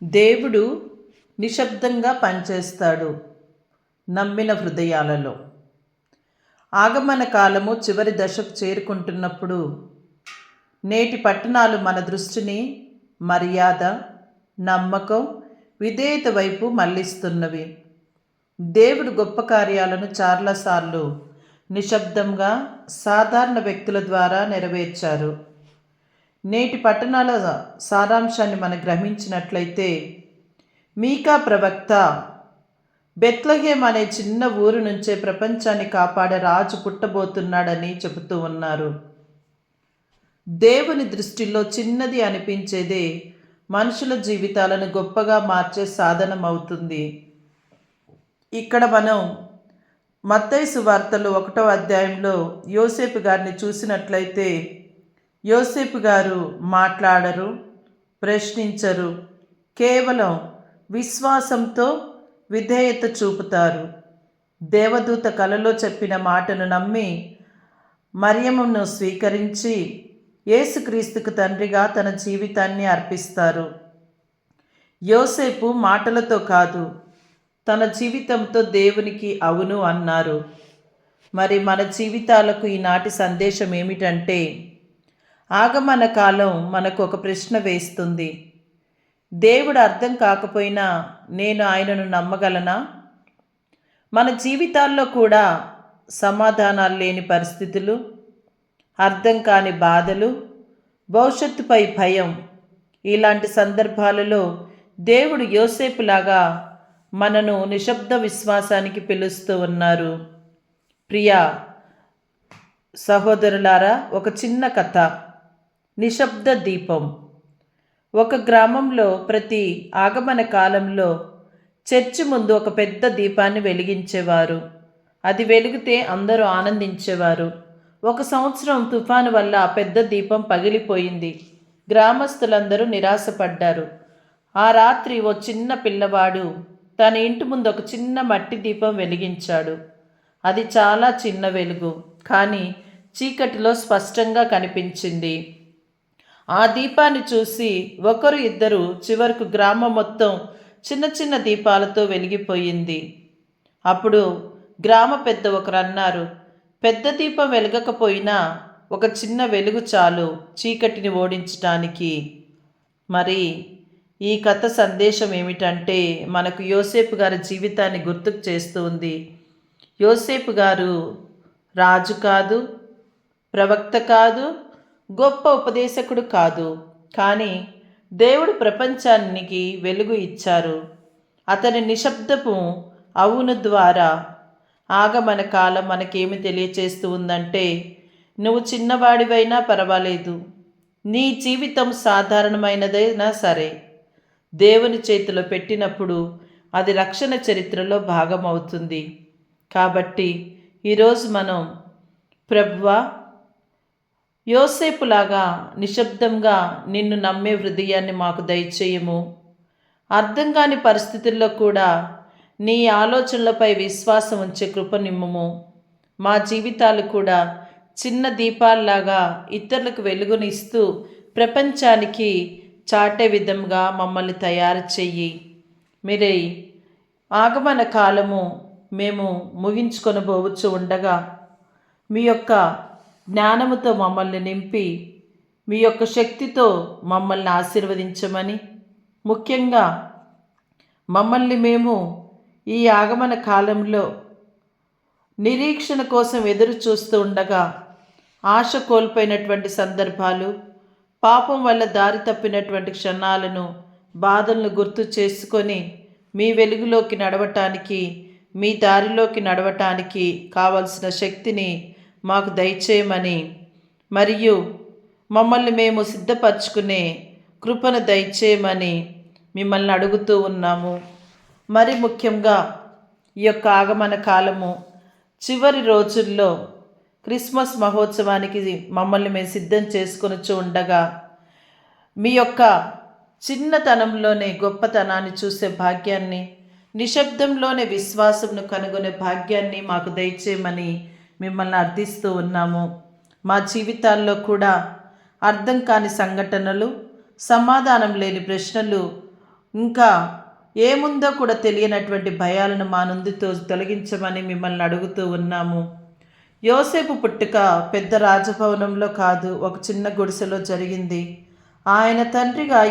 దేవుడు నిశ్శబ్దంగా పనిచేస్తాడు నమ్మిన హృదయాలలో. ఆగమన కాలము చివరి దశకు చేరుకుంటున్నప్పుడు నేటి పట్టణాలు మన దృష్టిని మర్యాద, నమ్మకం, విధేయత వైపు మళ్లిస్తున్నవి. దేవుడు గొప్ప కార్యాలను చాలాసార్లు నిశ్శబ్దంగా సాధారణ వ్యక్తుల ద్వారా నెరవేర్చారు. నేటి పట్టణాల సారాంశాన్ని మనం గ్రహించినట్లయితే, మీకా ప్రవక్త బెత్లెహేం అనే చిన్న ఊరు నుంచే ప్రపంచాన్ని కాపాడే రాజు పుట్టబోతున్నాడని చెబుతూ ఉన్నారు. దేవుని దృష్టిలో చిన్నది అనిపించేదే మనుషుల జీవితాలను గొప్పగా మార్చే సాధనం అవుతుంది. ఇక్కడ మనం మత్తయి సువార్తలు 1వ అధ్యాయంలో యోసేపు గారిని చూసినట్లయితే, యోసేపు గారు మాట్లాడరు, ప్రశ్నించరు, కేవలం విశ్వాసంతో విధేయత చూపుతారు. దేవదూత కలలో చెప్పిన మాటను నమ్మి మరియమ్మను స్వీకరించి యేసుక్రీస్తుకు తండ్రిగా తన జీవితాన్ని అర్పిస్తారు. యోసేపు మాటలతో కాదు, తన జీవితంతో దేవునికి అవును అన్నారు. మరి మన జీవితాలకు ఈనాటి సందేశం ఏమిటంటే, ఆగమన కాలం మనకు ఒక ప్రశ్న వేస్తుంది. దేవుడు అర్థం కాకపోయినా నేను ఆయనను నమ్మగలనా? మన జీవితాల్లో కూడా సమాధానాలు లేని పరిస్థితులు, అర్థం కాని బాధలు, భవిష్యత్తుపై భయం, ఇలాంటి సందర్భాలలో దేవుడు యోసేపులాగా మనను నిశ్శబ్ద విశ్వాసానికి పిలుస్తూ ఉన్నారు. ప్రియా సహోదరులారా, ఒక చిన్న కథ. నిశ్శబ్ద దీపం. ఒక గ్రామంలో ప్రతి ఆగమన కాలంలో చర్చి ముందు ఒక పెద్ద దీపాన్ని వెలిగించేవారు. అది వెలిగితే అందరూ ఆనందించేవారు. ఒక సంవత్సరం తుఫాను వల్ల ఆ పెద్ద దీపం పగిలిపోయింది. గ్రామస్తులందరూ నిరాశపడ్డారు. ఆ రాత్రి ఓ చిన్న పిల్లవాడు తన ఇంటి ముందు ఒక చిన్న మట్టి దీపం వెలిగించాడు. అది చాలా చిన్న వెలుగు, కానీ చీకటిలో స్పష్టంగా కనిపించింది. ఆ దీపాన్ని చూసి ఒకరు ఇద్దరు, చివరకు గ్రామం మొత్తం చిన్న చిన్న దీపాలతో వెలిగిపోయింది. అప్పుడు గ్రామ పెద్ద ఒకరు అన్నారు, పెద్ద దీపం వెలగకపోయినా ఒక చిన్న వెలుగు చాలు చీకటిని ఓడించటానికి. మరి ఈ కథ సందేశం ఏమిటంటే, మనకు యోసేపు గారి జీవితాన్ని గుర్తుకు చేస్తూ ఉంది. యోసేపు గారు రాజు కాదు, ప్రవక్త కాదు, గొప్ప ఉపదేశకుడు కాదు, కానీ దేవుడు ప్రపంచానికి వెలుగు ఇచ్చారు. అతని నిశ్శబ్దపు అవును ద్వారా ఆగమన కాలం మనకేమి తెలియచేస్తూ ఉందంటే, నువ్వు చిన్నవాడివైనా పర్వాలేదు, నీ జీవితం సాధారణమైనదైనా సరే, దేవుని చేతిలో పెట్టినప్పుడు అది రక్షణ చరిత్రలో భాగమవుతుంది. కాబట్టి ఈరోజు మనం, ప్రభువా, యోసేపులాగా నిశ్శబ్దంగా నిన్ను నమ్మే హృదయాన్ని మాకు దయచేయము. అర్థం కాని పరిస్థితుల్లో కూడా నీ ఆలోచనలపై విశ్వాసం ఉంచే కృప నిమ్ముము. మా జీవితాలు కూడా చిన్న దీపాల్లాగా ఇతరులకు వెలుగునిస్తూ ప్రపంచానికి చాటే విధంగా మమ్మల్ని తయారు చెయ్యి. మీరే ఆగమన కాలము మేము ముగించుకొనబోవచ్చు ఉండగా మీ యొక్క జ్ఞానముతో మమ్మల్ని నింపి, మీ యొక్క శక్తితో మమ్మల్ని ఆశీర్వదించమని, ముఖ్యంగా మమ్మల్ని మేము ఈ ఆగమన కాలంలో నిరీక్షణ కోసం ఎదురు చూస్తూ ఉండగా ఆశ కోల్పోయినటువంటి సందర్భాలు, పాపం వల్ల దారి తప్పినటువంటి క్షణాలను, బాధలను గుర్తు చేసుకొని మీ వెలుగులోకి నడవటానికి, మీ దారిలోకి నడవటానికి కావలసిన శక్తిని మాకు దయచేయమని, మరియు మమ్మల్ని మేము సిద్ధపరచుకునే కృపను దయచేయమని మిమ్మల్ని అడుగుతూ ఉన్నాము. మరి ముఖ్యంగా ఈ యొక్క ఆగమన కాలము చివరి రోజుల్లో క్రిస్మస్ మహోత్సవానికి మమ్మల్ని మేము సిద్ధం చేసుకొనిచూ ఉండగా, మీ యొక్క చిన్నతనంలోనే గొప్పతనాన్ని చూసే భాగ్యాన్ని, నిశ్శబ్దంలోనే విశ్వాసమును కనుగొనే భాగ్యాన్ని మాకు దయచేయమని మిమ్మల్ని అర్థిస్తూ ఉన్నాము. మా జీవితాల్లో కూడా అర్థం కాని సంఘటనలు, సమాధానం లేని ప్రశ్నలు ఇంకా ఏముందో కూడా తెలియనటువంటి భయాలను మా నుండి తొలగించమని మిమ్మల్ని అడుగుతూ ఉన్నాము. యోసేపు పుట్టుక పెద్ద రాజభవనంలో కాదు, ఒక చిన్న గుడిసెలో జరిగింది. ఆయన తండ్రిగా